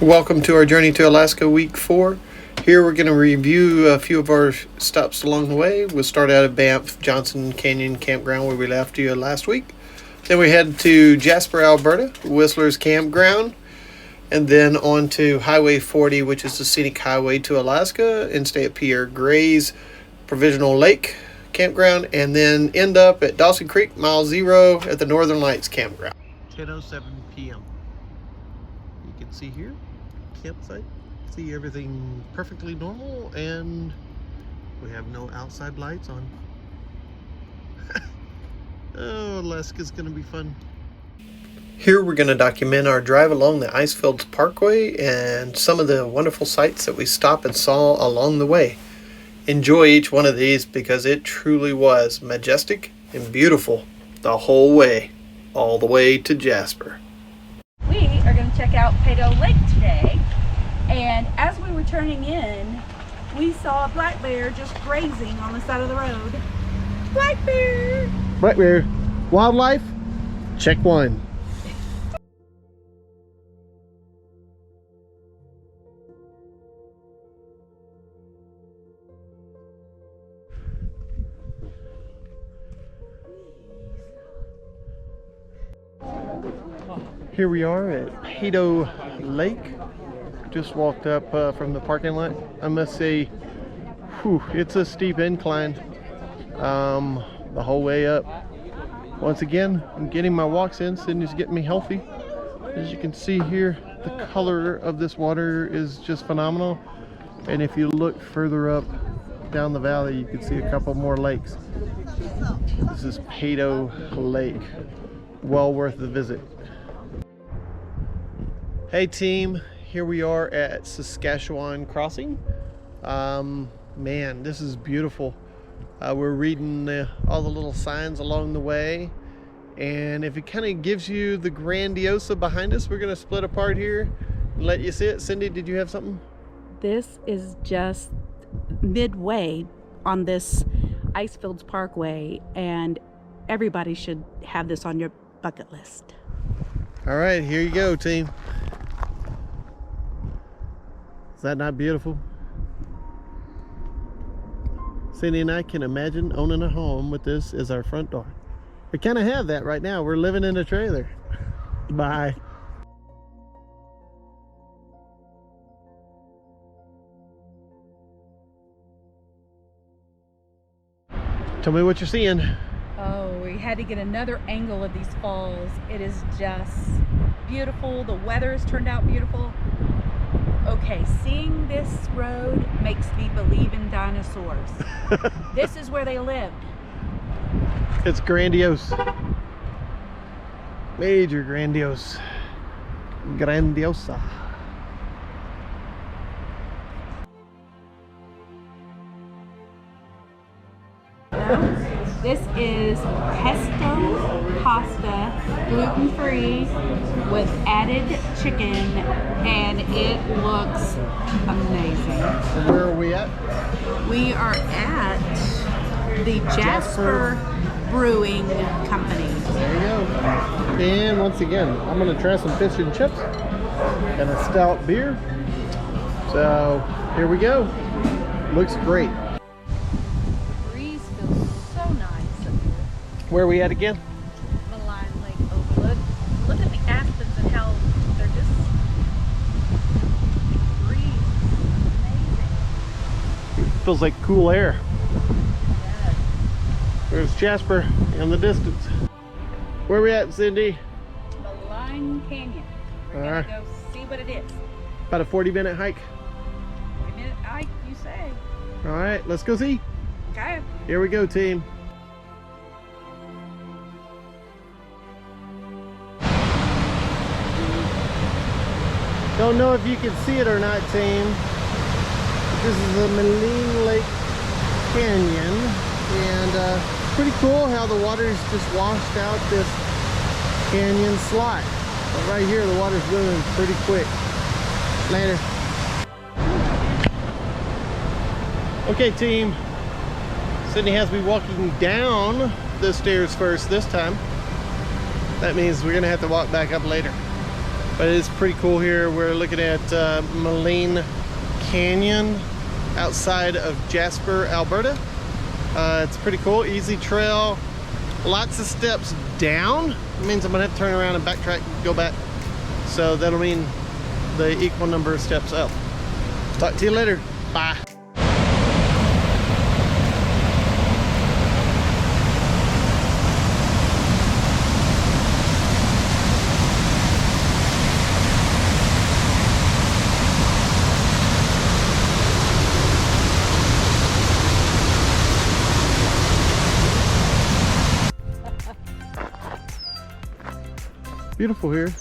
Welcome to our journey to Alaska week 4. Here we're going to review a few of our stops along the way. We'll start out at Banff Johnson Canyon Campground where we left you last week. Then we head to Jasper, Alberta, Whistler's Campground. And then on to Highway 40, which is the scenic highway to Alaska, and stay at Pierre Gray's Provisional Lake Campground. And then end up at Dawson Creek, Mile Zero at the Northern Lights Campground. 10:07 p.m. You can see here. Campsite, see everything perfectly normal, and we have no outside lights on. Oh, Alaska's gonna be fun. Here we're gonna document our drive along the Icefield Parkway and some of the wonderful sights that we stopped and saw along the way. Enjoy each one of these because it truly was majestic and beautiful the whole way, all the way to Jasper. We are going to check out Peyto Lake today, and as we were turning in, we saw a black bear just grazing on the side of the road. Black bear! Black bear. Wildlife? Check 1. Here we are at Peyto Lake. Just walked up from the parking lot. I must say, it's a steep incline the whole way up. Once again, I'm getting my walks in. Sydney's getting me healthy. As you can see here, the color of this water is just phenomenal. And if you look further up down the valley, you can see a couple more lakes. This is Peyto Lake. Well worth the visit. Hey team, here we are at Saskatchewan Crossing. Man, this is beautiful. We're reading all the little signs along the way, and if it kind of gives you the grandiosa behind us, we're gonna split apart here and let you see it. Cindy, did you have something? This is just midway on this Icefields Parkway, and everybody should have this on your bucket list. All right, here you go, team. Is that not beautiful? Cindy and I can imagine owning a home with this as our front door. We kind of have that right now. We're living in a trailer. Bye. Tell me what you're seeing. Oh, we had to get another angle of these falls. It is just beautiful. The weather has turned out beautiful. Okay, seeing this road makes me believe in dinosaurs. This is where they lived. It's grandiose. Major grandiose. Grandiosa. This is pesto pasta, gluten-free, with added chicken, and it looks amazing. Where are we at? We are at the Jasper Brewing Company. There you go. And once again, I'm going to try some fish and chips and a stout beer. So here we go. Looks great. Where are we at again? Maligne Lake Overlook. Look at the aspens and how they're just amazing. Feels like cool air. Yes. There's Jasper in the distance. Where are we at, Cindy? Maligne Canyon. We're gonna go see what it is. About a 40-minute hike. 40-minute hike, you say. All right, let's go see. Okay. Here we go, team. Don't know if you can see it or not, team. This is the Maligne Canyon, and pretty cool how the water's just washed out this canyon slot. But right here, the water's moving pretty quick. Later. Okay, team. Sydney has me walking down the stairs first this time. That means we're gonna have to walk back up later. But it's pretty cool here. We're looking at Maligne Canyon outside of Jasper, Alberta. It's pretty cool, easy trail. Lots of steps down. It means I'm gonna have to turn around and backtrack and go back. So that'll mean the equal number of steps up. Talk to you later. Bye. Beautiful here.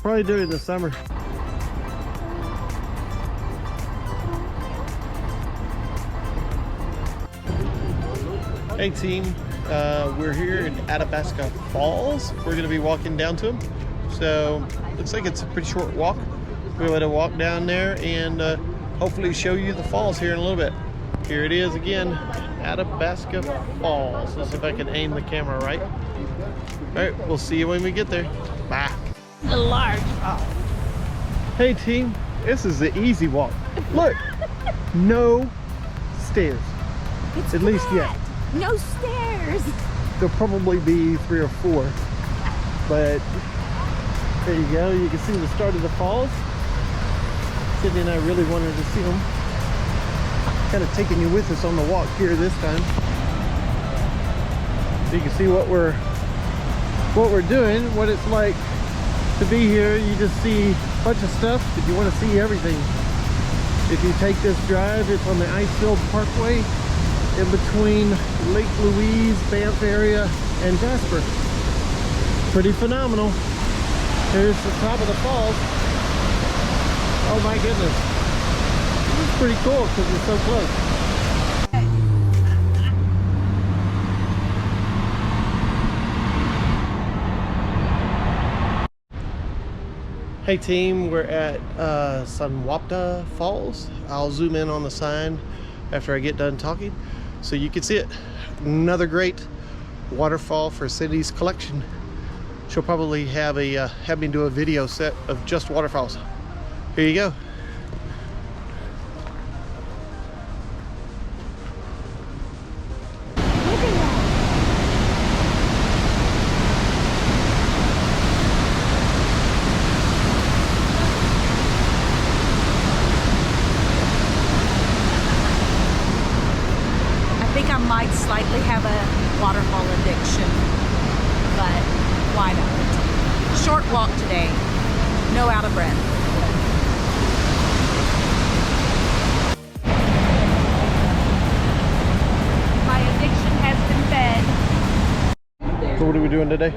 Probably do it in the summer. Hey team, we're here in Athabasca Falls. We're going to be walking down to them. So looks like it's a pretty short walk. We're going to walk down there and hopefully show you the falls here in a little bit. Here it is again, Athabasca Falls. Let's see if I can aim the camera right. All right, we'll see you when we get there. Bye. A large fall. Hey team, this is the easy walk. Look, no stairs. It's at least yet. No stairs. There'll probably be 3 or 4, but there you go. You can see the start of the falls. Cindy and I really wanted to see them. Kind of taking you with us on the walk here this time, so you can see what we're doing, what it's like to be here. You just see a bunch of stuff, but you want to see everything. If you take this drive, it's on the Icefield Parkway in between Lake Louise, Banff area, and Jasper. Pretty phenomenal. Here's the top of the falls. Oh my goodness. It's pretty cool because it's so close. Hey team, we're at Sunwapta Falls. I'll zoom in on the sign after I get done talking so you can see it. Another great waterfall for Cindy's collection. She'll probably have me do a video set of just waterfalls. Here you go. Might slightly have a waterfall addiction, but why not? Short walk today, no out of breath. My addiction has been fed. So what are we doing today?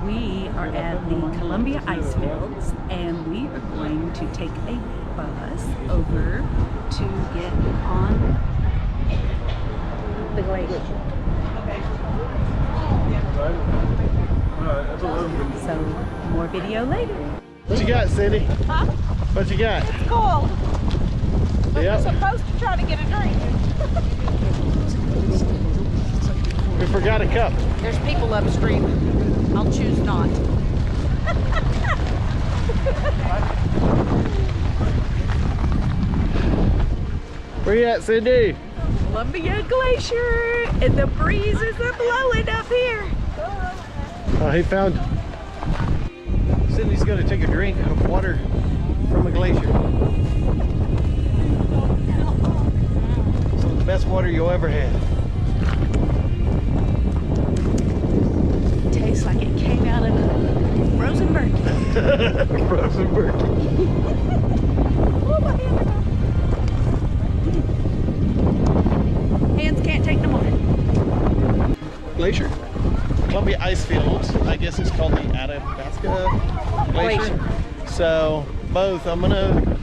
We are at the Columbia Icefields and we are going to take a bus over to get on the glacier. So, more video later. What you got, Cindy? Huh? What you got? It's cold. But Yep. we're supposed to try to get a drink. We forgot a cup. There's people upstream. I'll choose not. Where you at, Cindy? Columbia Glacier, and the breeze is blowing up here. Oh, he found. Cindy's going to take a drink of water from a glacier. Some of the best water you'll ever have. Tastes like it came out of a frozen bird. Frozen bird. Oh, my hand. Hands can't take no more. Glacier. Columbia Icefields. I guess it's called the Athabasca Glacier. So both. I'm gonna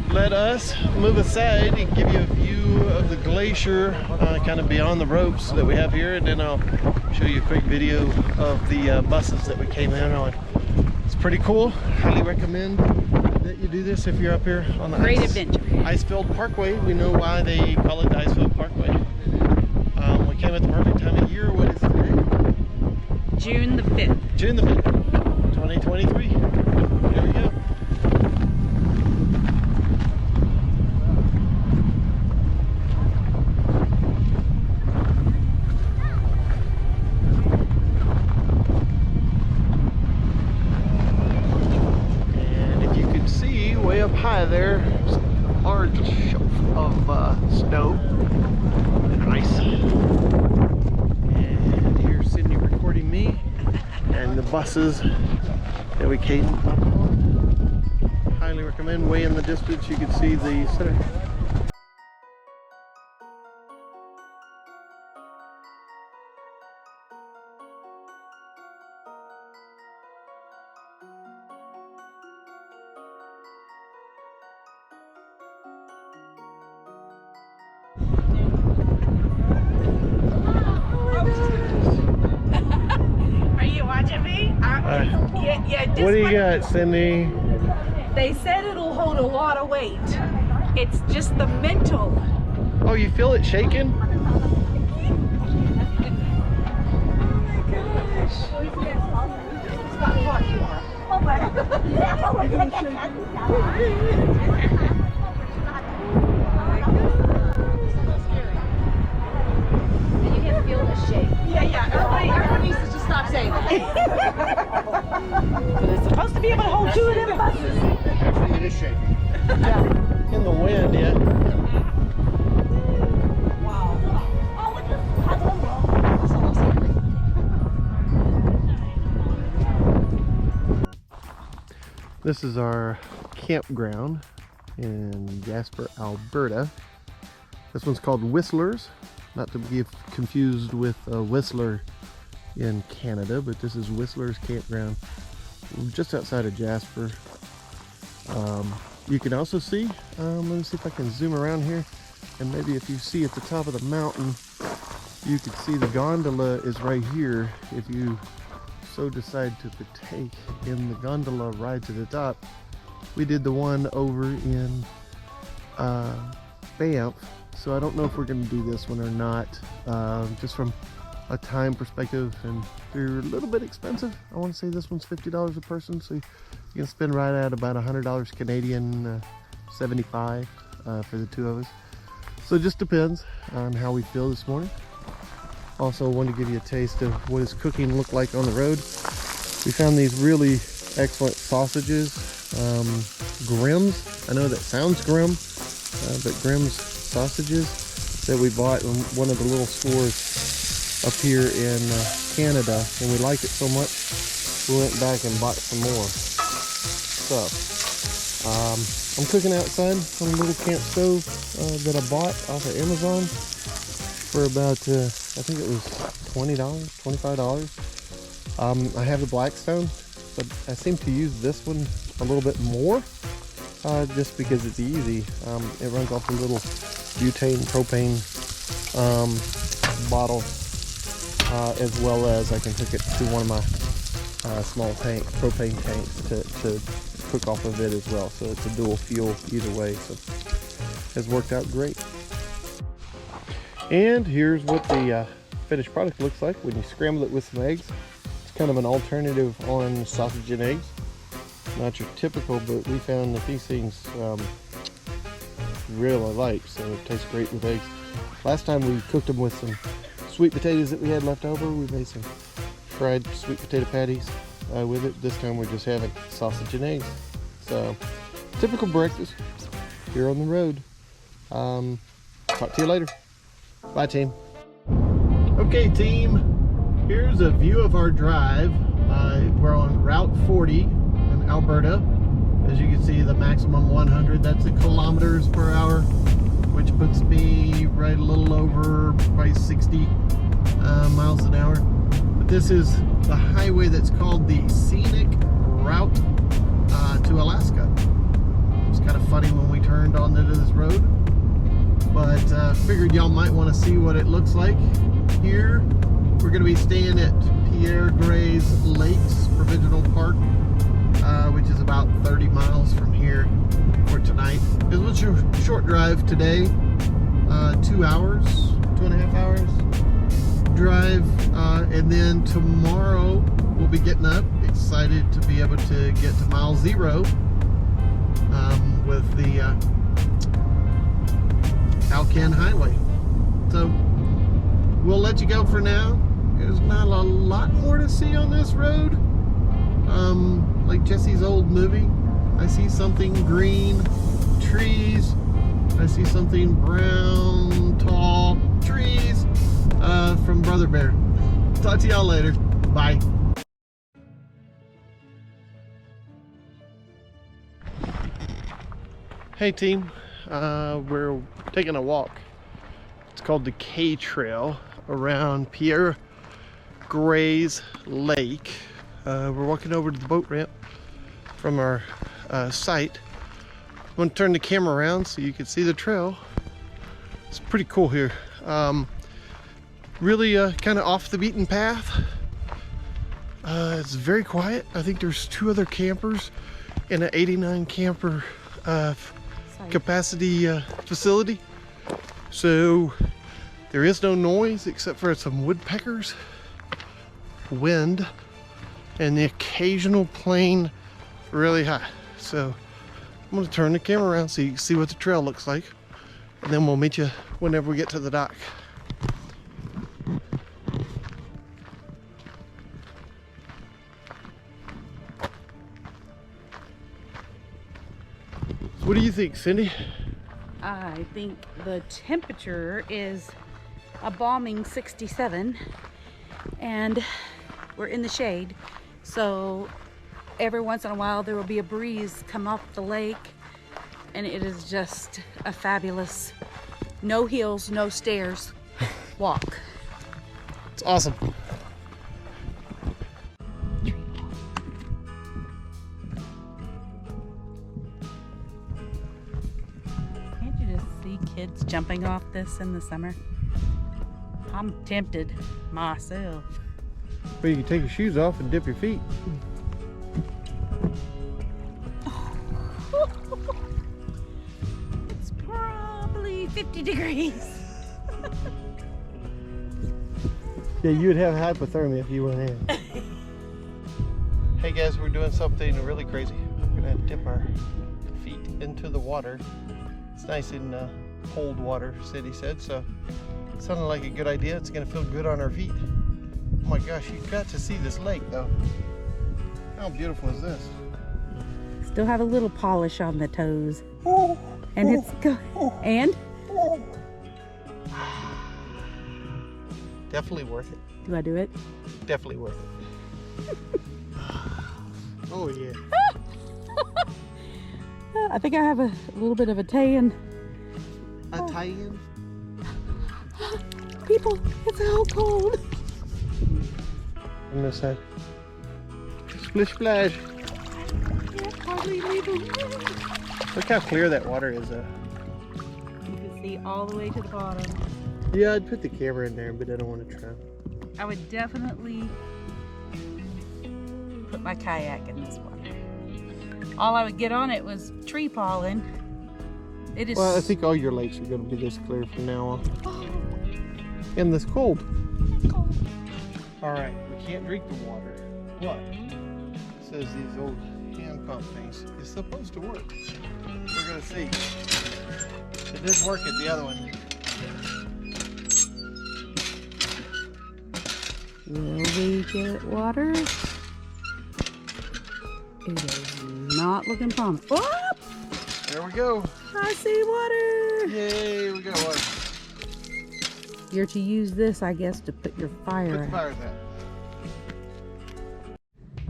let us move aside and give you a view of the glacier, kind of beyond the ropes that we have here, and then I'll show you a quick video of the buses that we came in on. It's pretty cool. Highly recommend that you do this if you're up here on the Great adventure. Icefield Parkway. We know why they call it the Icefield Parkway. We came at the perfect time of year. What is today? June the 5th. June the 5th, 2023. There we go. And if you can see way up high there, there's a large shelf of snow and ice. And here's Sydney recording me and the buses that we came up on. Highly recommend. Way in the distance you can see the center. Are you watching me? Yeah, What do you got, Cindy? They said it'll hold a lot of weight. It's just the mental. Oh, you feel it shaking? Oh my gosh. You can feel the shake. Yeah. Everybody needs to just stop saying that. But it's supposed to be able to hold two of them buses. Actually, it is shaking. Yeah. In the wind, yeah. This is our campground in Jasper, Alberta. This one's called Whistler's, not to be confused with Whistler in Canada, but this is Whistler's campground just outside of Jasper. You can also see, let me see if I can zoom around here, and maybe if you see at the top of the mountain, you can see the gondola is right here. If you so decide to partake in the gondola ride to the top. We did the one over in Banff, so I don't know if we're going to do this one or not, just from a time perspective, and they're a little bit expensive. I want to say this one's $50 a person, so you can spend right at about $100 Canadian, 75 for the two of us. So it just depends on how we feel this morning. Also wanted to give you a taste of what his cooking looked like on the road. We found these really excellent sausages, Grimm's. I know that sounds grim, but Grimm's sausages that we bought in one of the little stores up here in Canada, and we liked it so much we went back and bought some more. So I'm cooking outside on a little camp stove that I bought off of Amazon for about I think it was $20, $25. I have the Blackstone, but I seem to use this one a little bit more just because it's easy. It runs off a little butane propane bottle, as well as I can hook it to one of my small propane tanks to cook off of it as well. So it's a dual fuel either way, so has worked out great. And here's what the finished product looks like when you scramble it with some eggs. It's kind of an alternative on sausage and eggs. Not your typical, but we found that these things really like, so it tastes great with eggs. Last time we cooked them with some sweet potatoes that we had left over. We made some fried sweet potato patties with it. This time we're just having sausage and eggs. So, typical breakfast here on the road. Talk to you later. Bye, team. Okay, team, here's a view of our drive. We're on Route 40 in Alberta. As you can see, the maximum 100, that's the kilometers per hour, which puts me right a little over probably 60 miles an hour. But this is the highway that's called the Scenic Route to Alaska. It was kind of funny when we turned onto this road, but figured y'all might want to see what it looks like here. We're going to be staying at Pierre Lakes Provincial Park, which is about 30 miles from here for tonight. It was a short drive today, 2 hours, 2.5 hours. And then tomorrow we'll be getting up, excited to be able to get to mile 0 with the Alcan Highway. So we'll let you go for now. There's not a lot more to see on this road. Like Jesse's old movie, I see something green, trees. I see something brown, tall, trees from Brother Bear. Talk to y'all later. Bye. Hey team, we're taking a walk. It's called the K Trail around Pierre Gray's Lake. We're walking over to the boat ramp from our site. I'm going to turn the camera around so you can see the trail. It's pretty cool here. Really kind of off the beaten path. It's very quiet. I think there's 2 other campers in an 89 camper capacity facility. So there is no noise except for some woodpeckers, wind, and the occasional plane really high. So I'm gonna turn the camera around so you can see what the trail looks like, and then we'll meet you whenever we get to the dock. What do you think, Cindy? I think the temperature is a balming 67, and we're in the shade, so every once in a while there will be a breeze come off the lake, and it is just a fabulous, no hills, no stairs walk. It's awesome. Can't you just see kids jumping off this in the summer? I'm tempted myself. Well, you can take your shoes off and dip your feet. It's probably 50 degrees. Yeah, you would have hypothermia if you went in. Hey guys, we're doing something really crazy. We're gonna dip our feet into the water. It's nice in cold water, Cindy said, so it sounded like a good idea. It's gonna feel good on our feet. Oh my gosh, you got to see this lake though. How beautiful is this? Still have a little polish on the toes. And it's good. And? Definitely worth it. Do I do it? Definitely worth it. Oh yeah. I think I have a little bit of a tan. A tie-in? People, it's so cold. On this side. Splish splash. Can't hardly leave. Look how clear that water is though. You can see all the way to the bottom. Yeah, I'd put the camera in there, but I don't want to drown. I would definitely put my kayak in this water. All I would get on it was tree pollen. It is. Well, I think all your lakes are going to be this clear from now on. And this cold. cold. All right, we can't drink the water. What? It says these old hand pump things is supposed to work. We're going to see. It did work at the other one. Will we get water? It is not looking promising. Oh! There we go. I see water. Yay, we got water. You're to use this, I guess, to put your fire Put the out. fires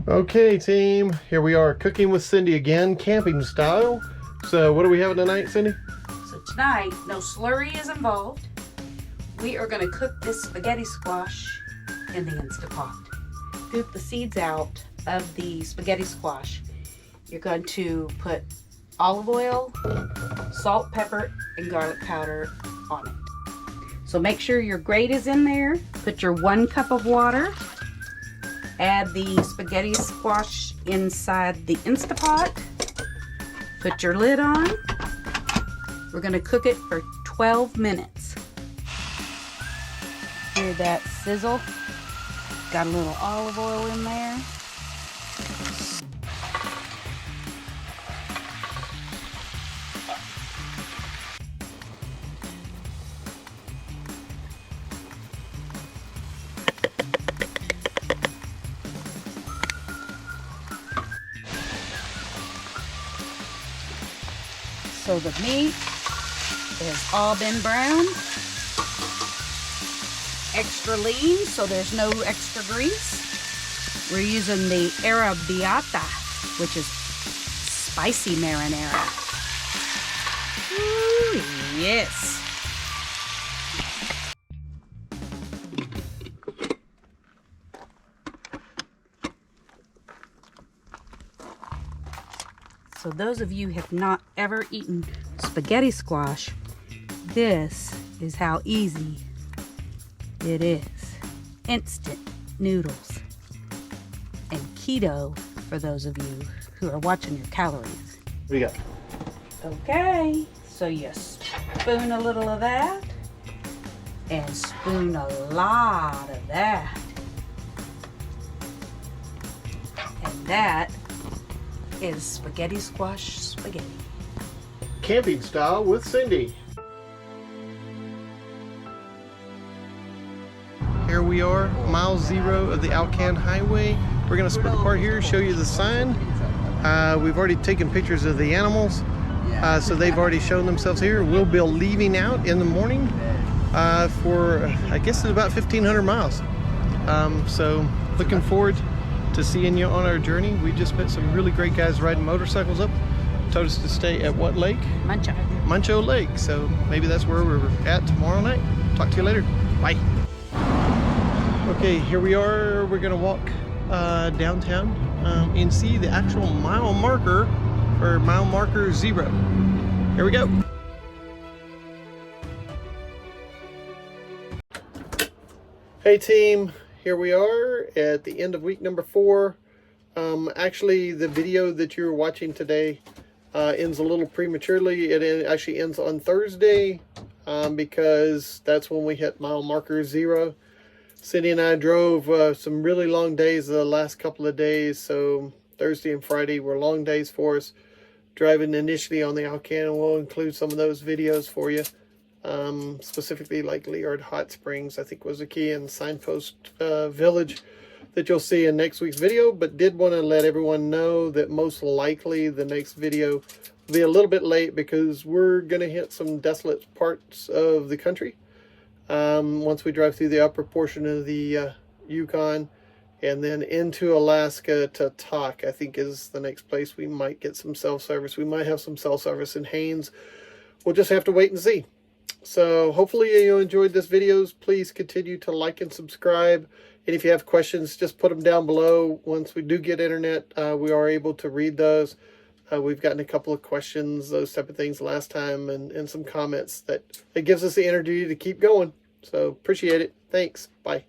out. Okay, team. Here we are cooking with Cindy again, camping style. So, what are we having tonight, Cindy? So tonight, no slurry is involved. We are going to cook this spaghetti squash in the Instapot. Scoop the seeds out of the spaghetti squash. You're going to put olive oil, salt, pepper, and garlic powder on it. So make sure your grate is in there. Put your 1 cup of water. Add the spaghetti squash inside the Instapot. Put your lid on. We're going to cook it for 12 minutes. Hear that sizzle? Got a little olive oil in there. So the meat has all been browned. Extra lean, so there's no extra grease. We're using the arrabbiata, which is spicy marinara. Ooh, yes. So those of you who have not ever eaten spaghetti squash, this is how easy it is. Instant noodles. And keto for those of you who are watching your calories. What do you got? Okay, so you spoon a little of that and spoon a lot of that. And that is spaghetti squash spaghetti. Camping style with Cindy. Here we are, mile 0 of the Alcan Highway. We're gonna split apart here, show you the sign. We've already taken pictures of the animals, so they've already shown themselves here. We'll be leaving out in the morning for, I guess it's about 1,500 miles. So looking forward to seeing you on our journey. We just met some really great guys riding motorcycles up. Told us to stay at what lake? Muncho Lake. So maybe that's where we're at tomorrow night. Talk to you later. Bye. Okay, here we are. We're gonna walk downtown and see the actual mile marker, or mile marker 0. Here we go. Hey team, here we are at the end of week number 4. Actually, the video that you're watching today ends a little prematurely. It actually ends on Thursday because that's when we hit mile marker 0. Cindy and I drove some really long days the last couple of days, so Thursday and Friday were long days for us. Driving initially on the Alcan, we'll include some of those videos for you. Specifically like Liard Hot Springs, I think was a key, in Signpost Village that you'll see in next week's video. But did want to let everyone know that most likely the next video will be a little bit late because we're going to hit some desolate parts of the country. Once we drive through the upper portion of the Yukon and then into Alaska to Tok, I think is the next place we might get some cell service. We might have some cell service in Haines. We'll just have to wait and see. So hopefully you enjoyed this videos. Please continue to like and subscribe. And if you have questions, just put them down below. Once we do get internet, we are able to read those. We've gotten a couple of questions, those type of things last time, and some comments that it gives us the energy to keep going. So appreciate it. Thanks. Bye.